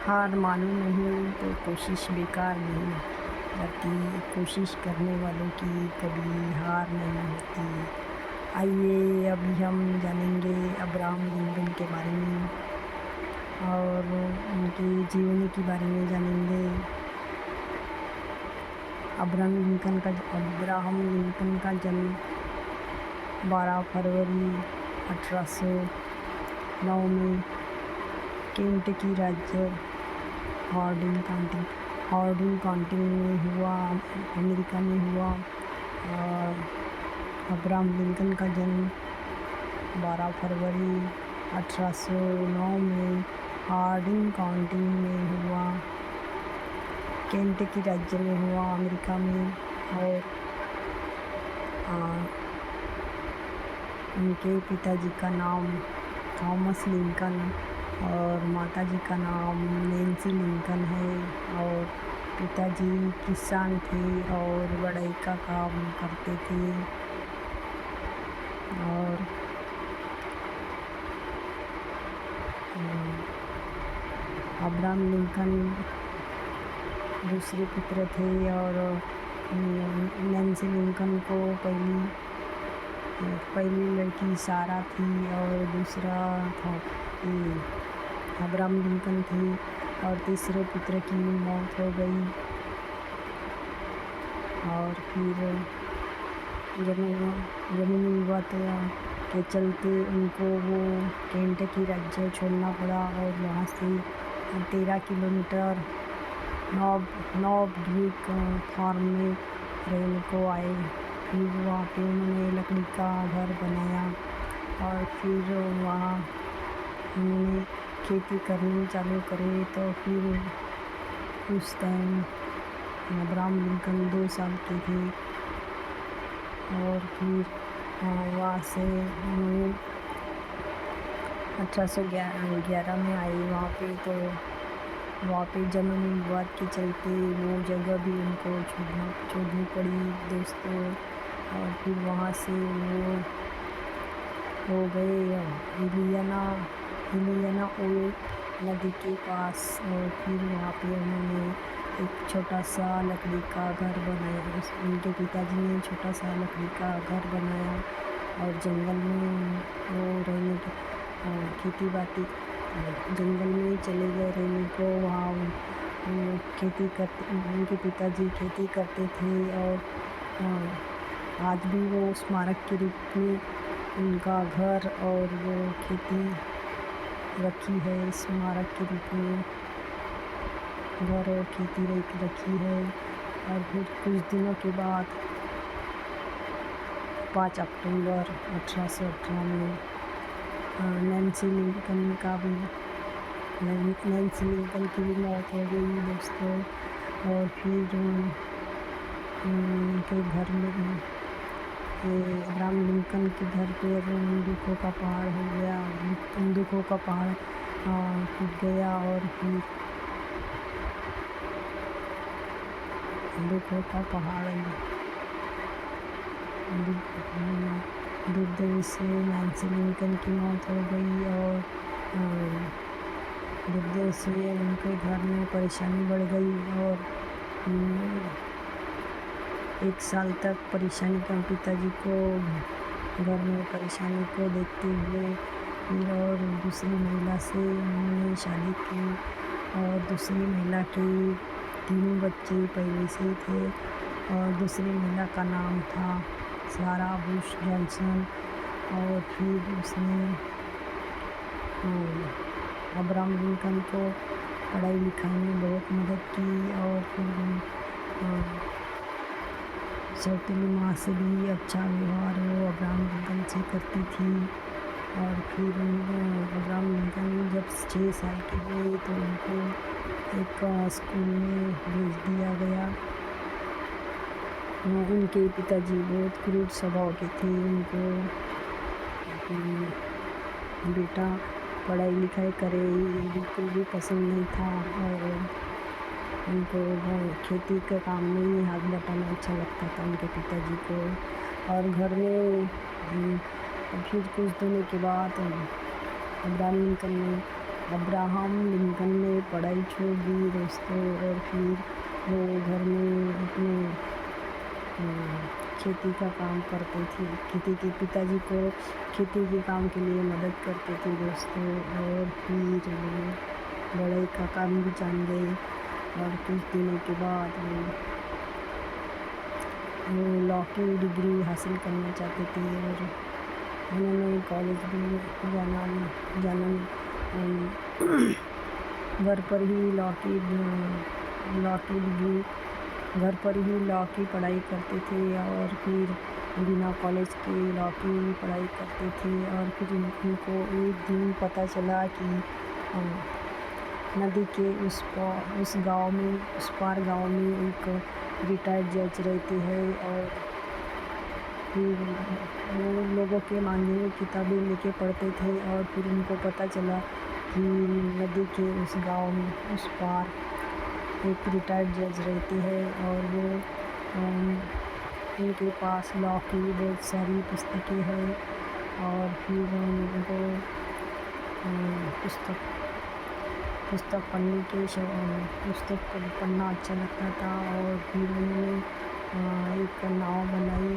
हार मानो नहीं तो कोशिश बेकार नहीं जाती, कोशिश करने वालों की कभी हार नहीं होती। आइए अभी हम जानेंगे अब्राहम लिंकन के बारे में और उनके जीवनी के बारे में जानेंगे। अब्राहम लिंकन का जन्म 12 फरवरी 1809 में केंटकी राज्य हार्डिन काउंटी में हुआ, अमेरिका में हुआ। और अब्राहम लिंकन का जन्म 12 फरवरी 1809 में हार्डिन काउंटी में हुआ, केंटकी राज्य में हुआ, अमेरिका में। और उनके पिताजी का नाम थॉमस लिंकन और माताजी का नाम नैन्सी लिंकन है। और पिताजी किसान थे और बढ़ई का काम करते थे। और अब्राहम लिंकन दूसरे पुत्र थे और नैन्सी लिंकन को पहली लड़की सारा थी और दूसरा था अब्राहम लिंकन थे। और तीसरे पुत्र की मौत हो गई। और फिर ज़मीनी विवाद के चलते उनको वो केंटकी राज्य छोड़ना पड़ा और वहाँ से 13 किलोमीटर नॉब ड्यूक फार्म में रहने को आए। फिर वहाँ पे उन्होंने लकड़ी का घर बनाया और फिर वहाँ उन्होंने खेती करनी चालू करे। तो फिर उस टाइम अब्राहम लिंकन 2 साल के थे। और फिर वहाँ से उन्होंने 1811 में आए वहाँ पे। तो वहाँ पे ज़मीनी विवाद के चलते वो जगह भी उनको छोड़नी पड़ी दोस्तों। और फिर वहाँ से वो हो गए इलियाना ओल नदी के पास। और फिर वहाँ पे उन्होंने एक छोटा सा लकड़ी का घर बनाया। उनके पिताजी ने छोटा सा लकड़ी का घर बनाया और जंगल में वो रहने की खेती बाड़ी जंगल में चले गए रहने को। वहाँ उनके पिताजी खेती करते थे। और आज भी वो स्मारक के रूप में उनका घर और वो खेती रखी है। स्मारक के रूप में घर और खेती रखी है। और फिर कुछ दिनों के बाद 5 अक्टूबर 1818 में नैन्सी लिंकन की भी मौत हो गई दोस्तों। और फिर उनके घर में अब्राहम लिंकन के घर पे दुखों का पहाड़ हो गया। दुखों का पहाड़ टूट गया। और फिर दुखों का पहाड़ डूबने से नैन्सी लिंकन की मौत हो गई। और डूबने से उनके घर में परेशानी बढ़ गई। और 1 साल तक परेशानी का पिताजी को घर में परेशानी को देखते हुए फिर और दूसरी महिला से उन्होंने शादी की। और दूसरी महिला के 3 बच्चे पहले से ही थे। और दूसरी महिला का नाम था सारा बुश जॉनसन। और फिर उसने अब्राहम लिंकन को पढ़ाई लिखाई में बहुत मदद की। और फिर सौतेली माँ से भी अच्छा व्यवहार वो अब्राहम लिंकन से करती थी। और फिर अब्राहम लिंकन जब 6 साल के हुए तो उनको एक स्कूल में भेज दिया गया। उनके पिताजी बहुत क्रूर स्वभाव के थे। उनको बेटा पढ़ाई लिखाई करे बिल्कुल भी पसंद नहीं था। और उनको खेती के काम में ही हाथ बटाना अच्छा लगता था उनके पिताजी को। और घर में फिर कुछ दिनों के बाद अब्राहम लिंकन ने पढ़ाई छोड़ दी दोस्तों, और फिर वो घर में अपने खेती का काम करते थे। खेती के पिताजी को खेती के काम के लिए मदद करते थे दोस्तों। और फिर वो पढ़ाई का काम भी जान गए, और कुछ दिनों के बाद वो लॉ की डिग्री हासिल करना चाहते थे, और उन्होंने कॉलेज भी जाना घर पर ही लॉ की डिग्री घर पर ही लॉ की पढ़ाई करते थे, और फिर बिना कॉलेज के लॉ की पढ़ाई करते थे। और फिर उनको एक दिन पता चला कि नदी के उस पार गांव में एक रिटायर्ड जज रहते हैं, और फिर वो लोगों के मांगे हुए किताबें लेके पढ़ते थे। और फिर उनको पता चला कि नदी के उस गांव में उस पार एक रिटायर्ड जज रहते हैं, और वो उनके पास लॉ की बहुत सारी पुस्तकें हैं। और फिर उनको पुस्तक पढ़ना अच्छा लगता था। और फिर उन्होंने एक नाव बनाई।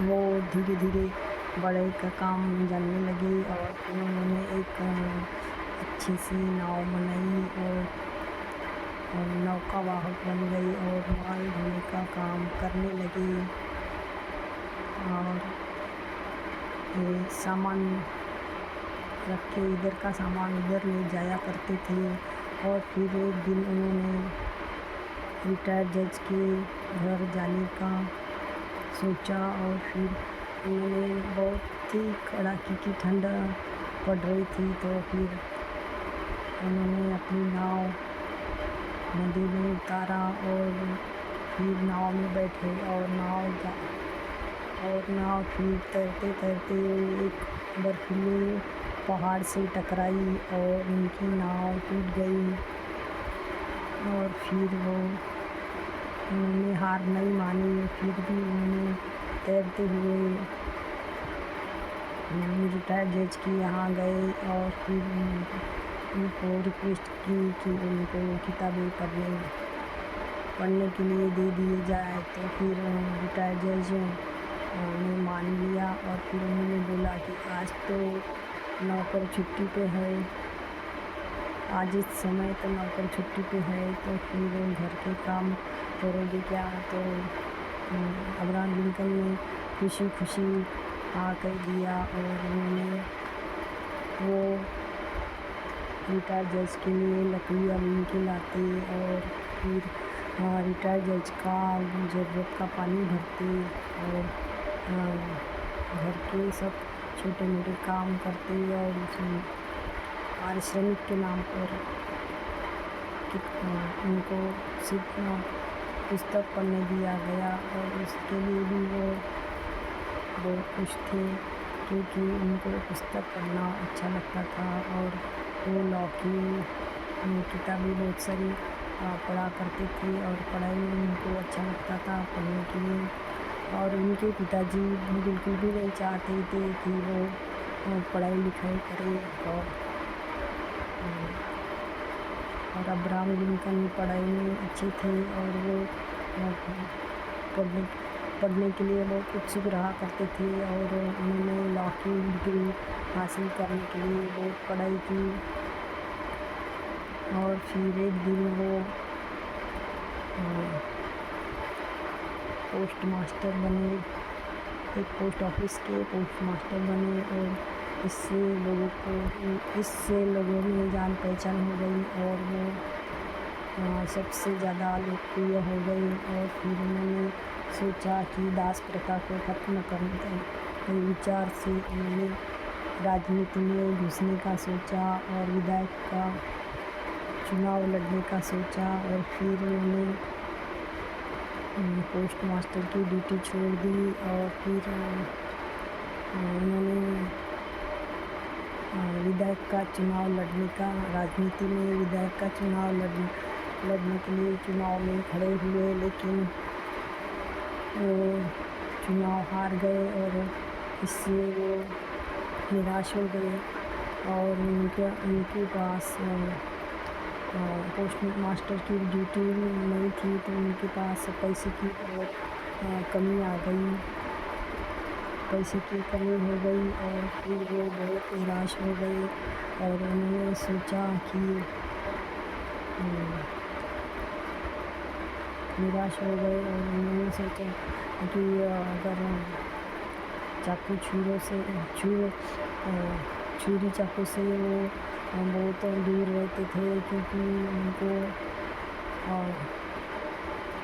वो धीरे धीरे बड़े का काम जानने लगे, और फिर उन्होंने एक अच्छी सी नाव बनाई, और नौका वाहक बन गई, और माल ढोने का काम करने लगे। और ये सामान रख के इधर का सामान उधर ले जाया करते थे। और फिर एक दिन उन्होंने रिटायर्ड जज के घर जाने का सोचा, और फिर उन्होंने बहुत ही कड़ाके की ठंड पड़ रही थी, तो फिर उन्होंने अपनी नाव नदी में उतारा, और फिर नाव में बैठे, और नाव फिर तैरते तैरते एक बर्फीले पहाड़ से टकराई, और उनकी नाव टूट गई। और फिर उन्होंने हार नहीं मानी, फिर भी उन्होंने तैरते हुए रिटायर्ड जज के यहाँ गए, और फिर उनको रिक्वेस्ट की कि उनको किताबें पढ़ने के लिए दे दिए जाए। तो फिर रिटायर्ड जज ने मान लिया, और फिर उन्होंने बोला कि आज तो नौकर छुट्टी पे है, आज इस समय तो नौकर छुट्टी पे है, तो फिर घर के काम करोगे क्या। तो अब्राहम लिंकन ने खुशी खुशी हाँ कह दिया, और उन्होंने वो रिटायर्ड जज के लिए लकड़ियाँ बीन के लाते, और फिर रिटायर्ड जज का ज़रूरत का पानी भरते, और घर के सब छोटे मोटे काम करते। और उसमें पारिश्रमिक के नाम पर उनको सिर्फ पुस्तक पढ़ने दिया गया, और उसके लिए भी वो बहुत खुश थे, क्योंकि उनको पुस्तक पढ़ना अच्छा लगता था। और वो लॉ की किताबें बहुत सारी पढ़ा करते थे, और पढ़ाई में उनको अच्छा लगता था पढ़ने के लिए। और उनके पिताजी बिल्कुल भी नहीं चाहते थे कि वो पढ़ाई लिखाई करे, और अब्राहम लिंकन पढ़ाई में अच्छे थे, और वो पढ़ने के लिए बहुत उत्सुक रहा करते थे। और उन्होंने लॉ की डिग्री हासिल करने के लिए बहुत पढ़ाई की। और फिर एक दिन वो पोस्ट मास्टर बने, एक पोस्ट ऑफिस के पोस्ट मास्टर बने, और इससे लोगों में जान पहचान हो गई, और वो सबसे ज़्यादा लोकप्रिय हो गई। और फिर उन्होंने सोचा कि दास प्रथा को खत्म करने के विचार से उन्होंने राजनीति में घुसने का सोचा, और विधायक का चुनाव लड़ने का सोचा। और फिर उन्होंने पोस्ट मास्टर की ड्यूटी छोड़ दी, और फिर उन्होंने विधायक का चुनाव लड़ने का राजनीति में विधायक का चुनाव लड़ने के लिए चुनाव में खड़े हुए, लेकिन वो चुनाव हार गए, और इससे वो निराश हो गए। और उनके पास पोस्ट मास्टर की ड्यूटी नहीं थी, तो उनके पास पैसे की बहुत कमी आ गई, पैसे की कमी हो गई और फिर वो बहुत निराश हो गए और उन्होंने सोचा कि निराश हो गए और उन्होंने सोचा कि अगर चाकू छुरी चाकू से वो बहुत दूर रहते थे, क्योंकि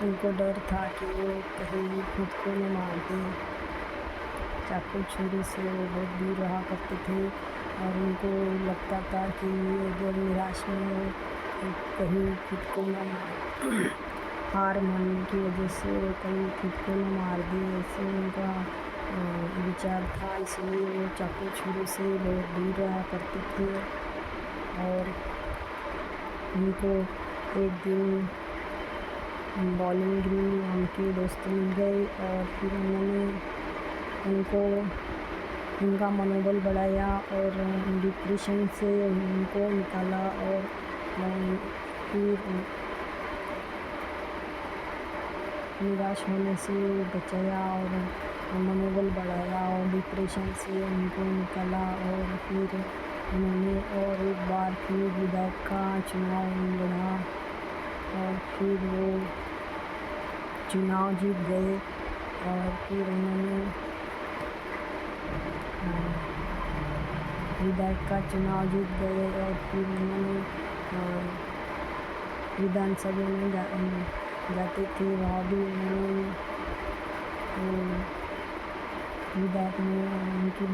उनको डर था कि वो कहीं खुद को न मार दे। चाकू छुरी से वो बहुत दूर रहा करते थे और उनको लगता था कि अगर निराश में वो कहीं खुद को न हार मानने की वजह से वो कहीं खुद को न मार दे, ऐसे उनका विचार था। इसलिए वो चाकू छुरी से बहुत दूर रहा करते थे और उनको एक दिन बॉलिंग ग्रीन नाम के दोस्त मिल गए और फिर उन्होंने उनका मनोबल बढ़ाया और डिप्रेशन से उनको निकाला और फिर निराश होने से बचाया और मनोबल बढ़ाया और डिप्रेशन से उनको निकाला। और फिर उन्होंने और एक बार फिर विधायक का चुनाव लड़ा और फिर वो चुनाव जीत गए और फिर उन्होंने विधायक का चुनाव जीत गए और फिर उन्होंने विधानसभा में जाते थे, वहाँ भी उन्होंने विधायक में उनकी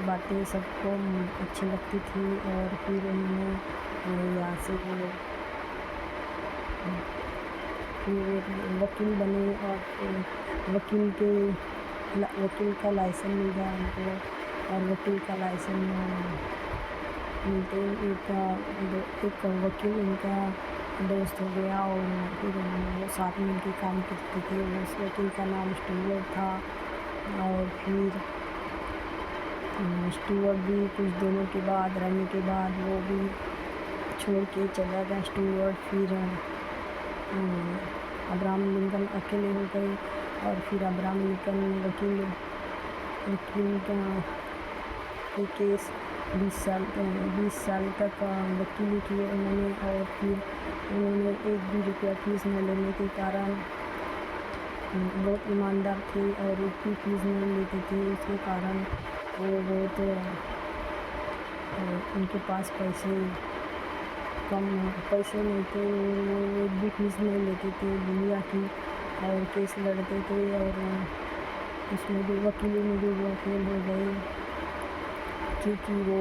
बातें सबको अच्छी लगती थी और फिर उन्होंने यहाँ से वो फिर एक वकील बने और वकील का लाइसेंस मिल गया उनको और वकील का लाइसेंस मिलते ही एक वकील उनका दोस्त हो गया और फिर वो साथ में मिलकर काम करते थे। उस वकील का नाम स्टूअर्ट था और फिर स्टूअर्ट भी कुछ दिनों के बाद रहने के बाद वो भी छोड़ के चला गया स्टूअर्ट। फिर अब्राहम लिंकन अकेले हो गए और फिर अब्राहम लिंकन वकील के केस 20 साल तक वकीली किए उन्होंने और फिर उन्होंने एक भी रुपया फीस न लेने के कारण बहुत ईमानदार थे और एक भी फीस नहीं लेते थे। इसके कारण वो बहुत उनके पास पैसे नहीं थे, वो एक भी फीस नहीं लेते थे दुनिया की और केस लड़ते थे और उसमें भी वकीली में भी वो फेल हो गए, क्योंकि वो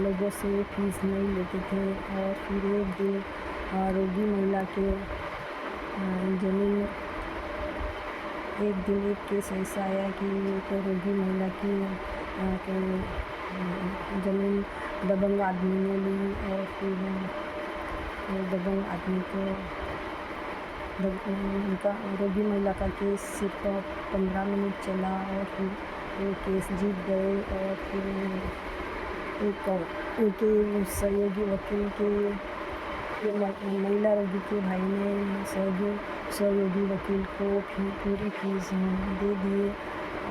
लोगों से फीस नहीं लेते थे। और फिर एक दिन रोगी महिला के एक केस ऐसा आया कि एक रोगी महिला की ज़मीन दबंग आदमी ने ली और फिर दबंग आदमी को उनका रोगी महिला का केस सिर्फ 15 मिनट चला और फिर वो केस जीत गए और फिर उनके सहयोगी वकील के महिला रोगी के भाई ने सहयोगी वकील को पूरी फीस दे दिए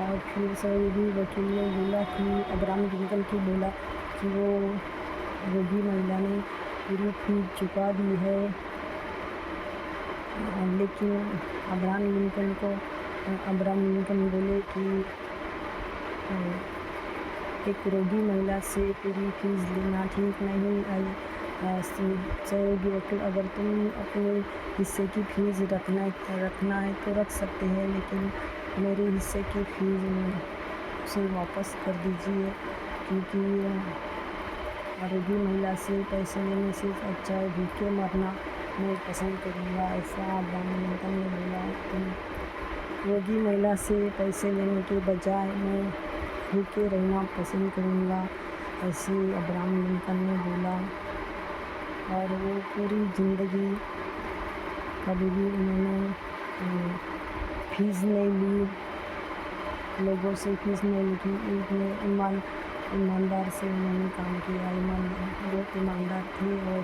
और फिर सहयोगी वकील ने बोला कि अब्राहम लिंकन की बोला कि वो रोगी महिला ने पूरी फीस चुका दी है, लेकिन अब्राहम लिंकन बोले कि एक रोगी महिला से पूरी फीस लेना ठीक नहीं आई। सहयोगी वकील, अगर तुम अपने हिस्से की फीस रखना है तो रख सकते हैं, लेकिन मेरे हिस्से की फीस उसे वापस कर दीजिए, क्योंकि रोगी महिला से पैसे लेने से अच्छा है भूखे मरना मैं पसंद करूँगा। ऐसा अब्राहम लिंकन ने बोला। रोगी महिला से पैसे लेने के बजाय मैं भूखे रहना पसंद करूँगा, ऐसे अब्राहम लिंकन ने बोला। और वो पूरी ज़िंदगी कभी भी उन्होंने फीस नहीं ली, लोगों से फीस नहीं ली। ईमानदार से उन्होंने काम किया, बहुत ईमानदार थे और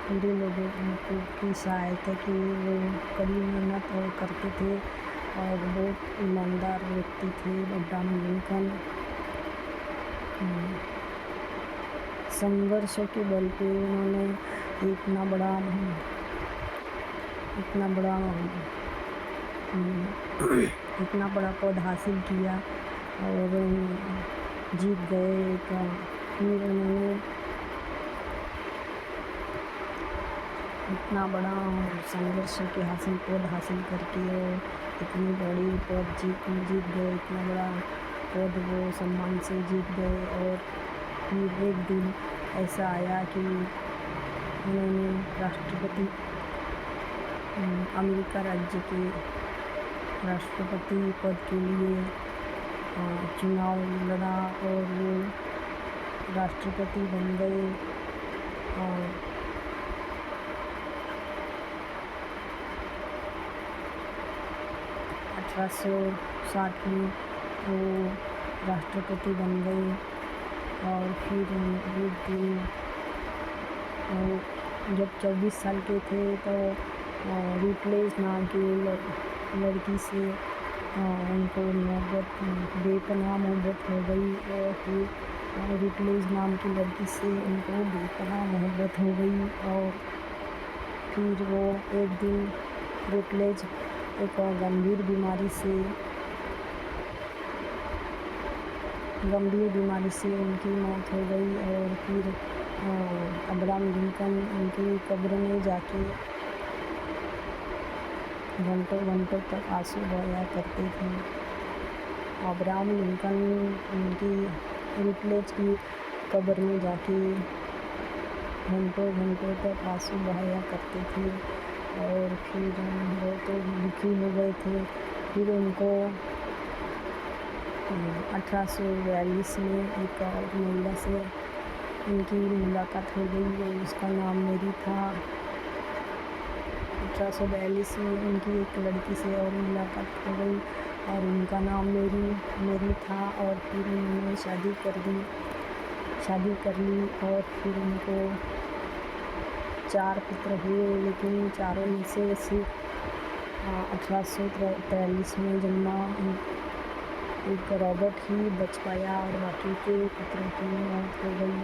पूरे लोगों को की सहायता की। वो कड़ी मेहनत और करते थे और बहुत ईमानदार व्यक्ति थे अब्राहम लिंकन। संघर्षों के बल पे उन्होंने इतना बड़ा इतना बड़ा पद हासिल किया और जीत गए। फिर उन्होंने इतना बड़ा संघर्ष के पद हासिल करके और इतनी बड़ी पद जीत गए, इतना बड़ा पद वो सम्मान से जीत गए। और फिर एक दिन ऐसा आया कि उन्होंने राष्ट्रपति अमेरिका राज्य के राष्ट्रपति पद के लिए चुनाव लड़ा और वो राष्ट्रपति बन गए। और 1860 में वो राष्ट्रपति बन गए। और फिर एक दिन जब 24 साल के थे तो रूटलेज नाम की लड़की से उनको बेपनाह मोहब्बत हो गई। और फिर रूटलेज नाम की लड़की से उनको बेपनाह मोहब्बत हो गई। और फिर वो एक दिन रूटलेज एक गंभीर बीमारी से उनकी मौत हो गई। और फिर अब्राहम लिंकन उनकी कब्र में जाके घंटों तक आंसू बहाया करते थे। अब्राहम लिंकन उनकी रूटलेज की कब्र में जाके घंटों तक आंसू बहाया करते थे। और फिर वो तो दुखी हो गए थे। फिर उनको 1842 में एक और महिला से उनकी मुलाकात हो गई और उसका नाम मेरी था। 1842 में उनकी एक लड़की से और मुलाकात हो गई और उनका नाम मेरी था। और फिर उन्होंने शादी कर ली। और फिर उनको 4 पुत्र हुए, लेकिन चारों में से सिर्फ 1843 में जन्मा एक रॉबर्ट ही बच पाया और बाकी के पुत्रों की मौत हो गई।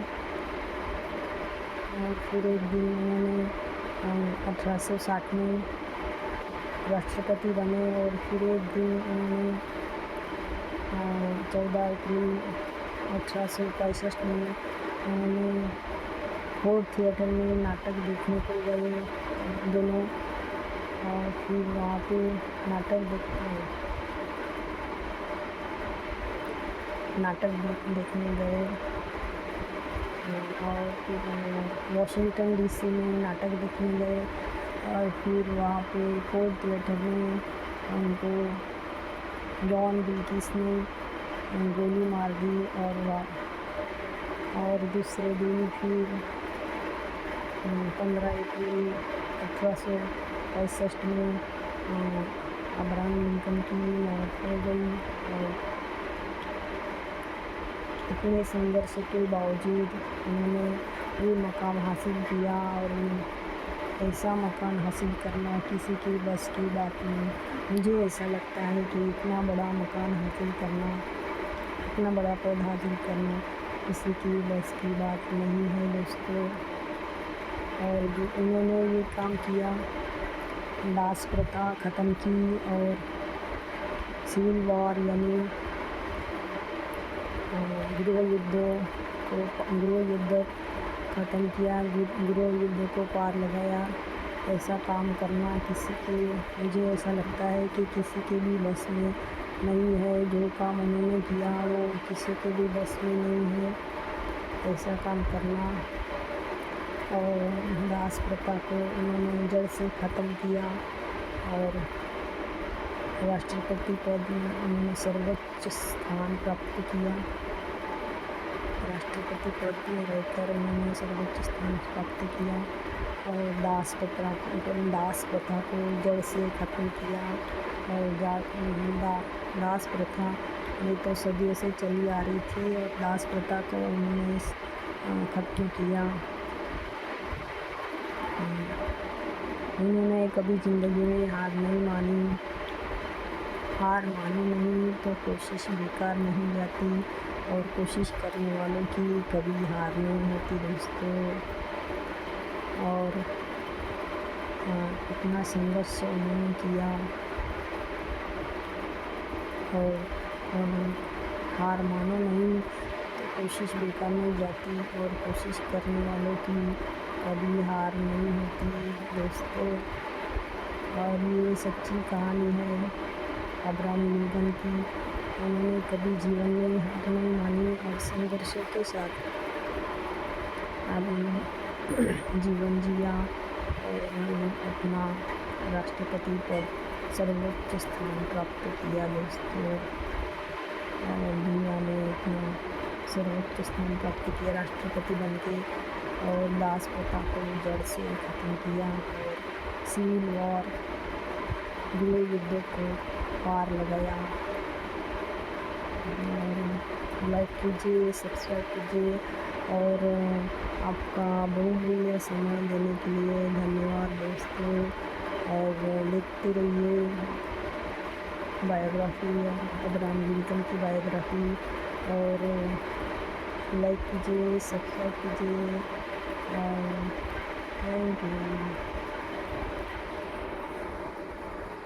और फिर एक दिन उन्होंने 1860 में राष्ट्रपति बने। और फिर एक दिन उन्होंने 14 अप्रैल 1865 में उन्होंने फोर्ट थिएटर में नाटक देखने को गए दोनों। और फिर वहाँ पे नाटक देखने गए। और फिर वाशिंगटन डीसी में नाटक देखने गए। और फिर वहाँ पे फोर्ट थिएटर में उनको जॉन विल्किस ने गोली मार दी। और दूसरे दिन फिर 15 अप्रैल 1865 में अब्राहम लिंकन की मौत हो गई। और इतने संघर्ष के बावजूद उन्होंने ये मकाम हासिल किया। और ऐसा मकान हासिल करना किसी की बस की बात नहीं। मुझे ऐसा लगता है कि इतना बड़ा मकान हासिल करना, इतना बड़ा पद हासिल करना किसी की बस की बात नहीं है दोस्तों। और जो उन्होंने ये काम किया, दास प्रथा ख़त्म की और सिविल वॉर यानी गृह युद्ध ख़त्म किया, गृह युद्ध को पार लगाया। ऐसा काम करना मुझे ऐसा लगता है कि किसी के भी बस में नहीं है। जो काम उन्होंने किया वो किसी के भी बस में नहीं है ऐसा काम करना। और दास प्रथा को उन्होंने जड़ से ख़त्म किया और राष्ट्रपति पद में उन्होंने सर्वोच्च स्थान प्राप्त किया। राष्ट्रपति पद में रहकर उन्होंने सर्वोच्च स्थान प्राप्त किया और दास प्रथा को जड़ से ख़त्म किया। और दास प्रथा ये तो सदियों से चली आ रही थी और दास प्रथा को उन्होंने ख़त्म किया। उन्होंने कभी ज़िंदगी में हार मानी नहीं तो कोशिश बेकार नहीं जाती और कोशिश करने वालों की कभी हार नहीं होती दोस्तों। और इतना संघर्ष उन्होंने किया और हार मानो नहीं तो कोशिश बेकार नहीं जाती और कोशिश करने वालों की कभी हार नहीं होती दोस्तों। और ये सच्ची कहानी है अब्राहम लिंकन की। उन्होंने कभी जीवन में हार नहीं मानी और संघर्षों के साथ जीवन जिया और उन्होंने अपना राष्ट्रपति पद सर्वोच्च स्थान प्राप्त किया दोस्तों। और दुनिया में अपना सर्वोच्च स्थान प्राप्त किया राष्ट्रपति बनके और दास प्रथा को जड़ से ख़त्म किया और सिविल वॉर गृह युद्ध को पार लगाया। और लाइक कीजिए, सब्सक्राइब कीजिए और आपका बहुमूल्य समय देने के लिए धन्यवाद दोस्तों। और देखते रहिए बायोग्राफी अब्राहम लिंकन की बायोग्राफी और लाइक कीजिए, सब्सक्राइब कीजिए। Thank you.